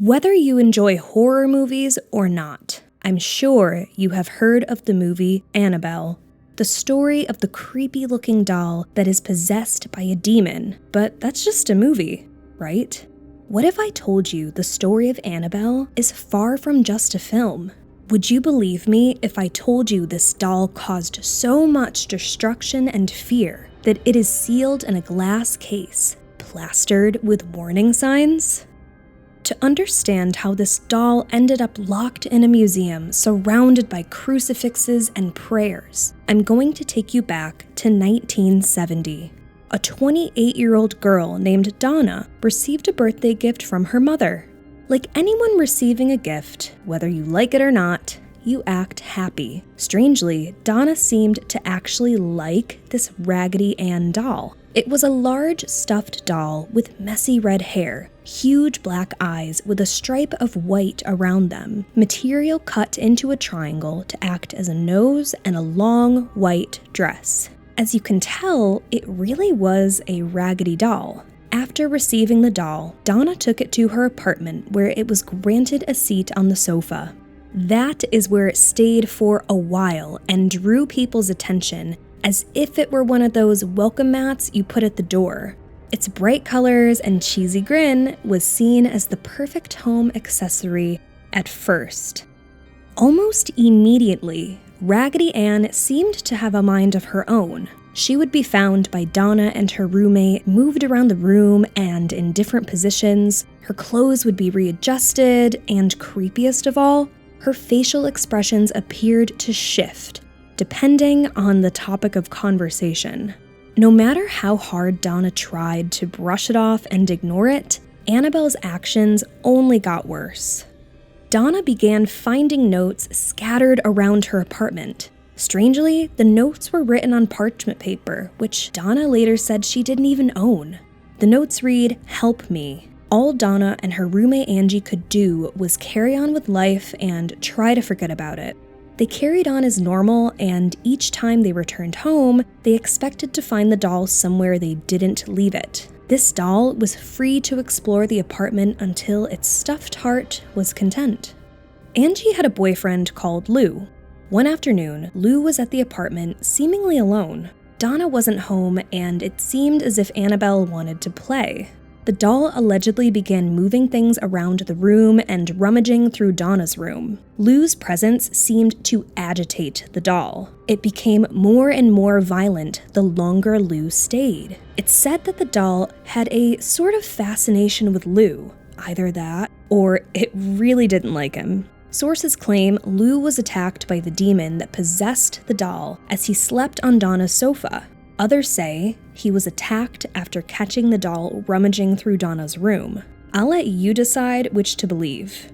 Whether you enjoy horror movies or not, I'm sure you have heard of the movie Annabelle, the story of the creepy-looking doll that is possessed by a demon. But that's just a movie, right? What if I told you the story of Annabelle is far from just a film? Would you believe me if I told you this doll caused so much destruction and fear that it is sealed in a glass case, plastered with warning signs? To understand how this doll ended up locked in a museum surrounded by crucifixes and prayers, I'm going to take you back to 1970. A 28-year-old girl named Donna received a birthday gift from her mother. Like anyone receiving a gift, whether you like it or not, you act happy. Strangely, Donna seemed to actually like this Raggedy Ann doll. It was a large stuffed doll with messy red hair, huge black eyes with a stripe of white around them, material cut into a triangle to act as a nose, and a long white dress. As you can tell, it really was a raggedy doll. After receiving the doll, Donna took it to her apartment where it was granted a seat on the sofa. That is where it stayed for a while and drew people's attention as if it were one of those welcome mats you put at the door. Its bright colors and cheesy grin was seen as the perfect home accessory at first. Almost immediately, Raggedy Ann seemed to have a mind of her own. She would be found by Donna and her roommate, moved around the room and in different positions. Her clothes would be readjusted, and creepiest of all, her facial expressions appeared to shift, depending on the topic of conversation. No matter how hard Donna tried to brush it off and ignore it, Annabelle's actions only got worse. Donna began finding notes scattered around her apartment. Strangely, the notes were written on parchment paper, which Donna later said she didn't even own. The notes read, "Help me." All Donna and her roommate Angie could do was carry on with life and try to forget about it. They carried on as normal, and each time they returned home, they expected to find the doll somewhere they didn't leave it. This doll was free to explore the apartment until its stuffed heart was content. Angie had a boyfriend called Lou. One afternoon, Lou was at the apartment, seemingly alone. Donna wasn't home, and it seemed as if Annabelle wanted to play. The doll allegedly began moving things around the room and rummaging through Donna's room. Lou's presence seemed to agitate the doll. It became more and more violent the longer Lou stayed. It's said that the doll had a sort of fascination with Lou. Either that, or it really didn't like him. Sources claim Lou was attacked by the demon that possessed the doll as he slept on Donna's sofa. Others say he was attacked after catching the doll rummaging through Donna's room. I'll let you decide which to believe.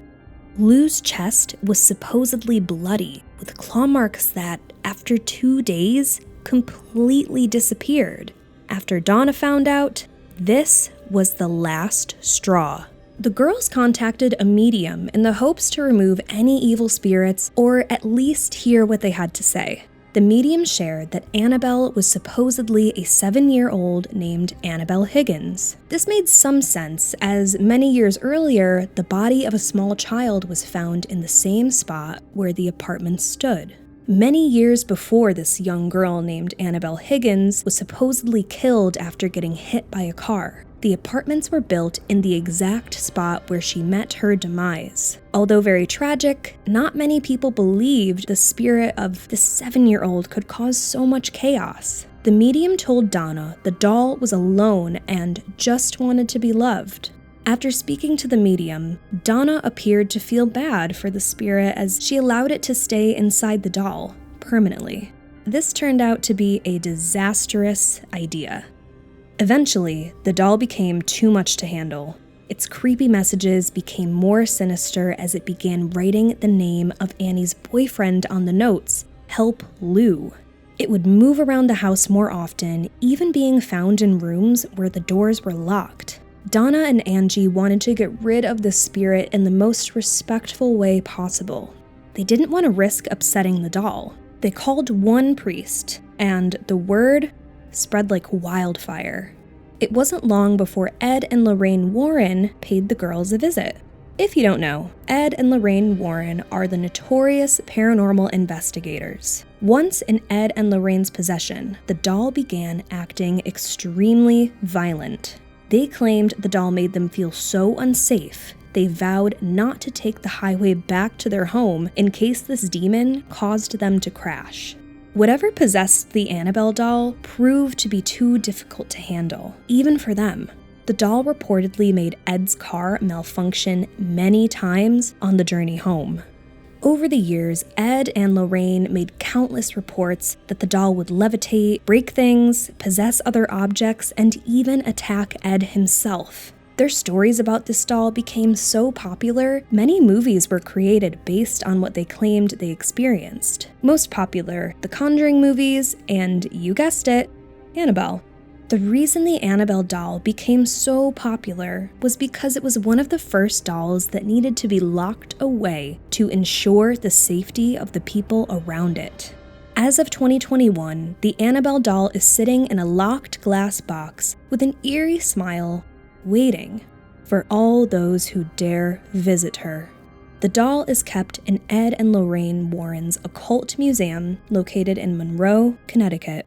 Lou's chest was supposedly bloody, with claw marks that, after 2 days, completely disappeared. After Donna found out, this was the last straw. The girls contacted a medium in the hopes to remove any evil spirits or at least hear what they had to say. The medium shared that Annabelle was supposedly a 7-year-old named Annabelle Higgins. This made some sense, as many years earlier, the body of a small child was found in the same spot where the apartment stood. Many years before this young girl named Annabelle Higgins was supposedly killed after getting hit by a car. The apartments were built in the exact spot where she met her demise. Although very tragic, not many people believed the spirit of the 7-year-old could cause so much chaos. The medium told Donna the doll was alone and just wanted to be loved. After speaking to the medium, Donna appeared to feel bad for the spirit as she allowed it to stay inside the doll permanently. This turned out to be a disastrous idea. Eventually, the doll became too much to handle. Its creepy messages became more sinister as it began writing the name of Annie's boyfriend on the notes, "Help Lou." It would move around the house more often, even being found in rooms where the doors were locked. Donna and Angie wanted to get rid of the spirit in the most respectful way possible. They didn't want to risk upsetting the doll. They called one priest, and the word spread like wildfire. It wasn't long before Ed and Lorraine Warren paid the girls a visit. If you don't know, Ed and Lorraine Warren are the notorious paranormal investigators. Once in Ed and Lorraine's possession, the doll began acting extremely violent. They claimed the doll made them feel so unsafe, they vowed not to take the highway back to their home in case this demon caused them to crash. Whatever possessed the Annabelle doll proved to be too difficult to handle, even for them. The doll reportedly made Ed's car malfunction many times on the journey home. Over the years, Ed and Lorraine made countless reports that the doll would levitate, break things, possess other objects, and even attack Ed himself. Their stories about this doll became so popular, many movies were created based on what they claimed they experienced. Most popular, the Conjuring movies, and you guessed it, Annabelle. The reason the Annabelle doll became so popular was because it was one of the first dolls that needed to be locked away to ensure the safety of the people around it. As of 2021, the Annabelle doll is sitting in a locked glass box with an eerie smile, waiting for all those who dare visit her. The doll is kept in Ed and Lorraine Warren's Occult Museum located in Monroe, Connecticut.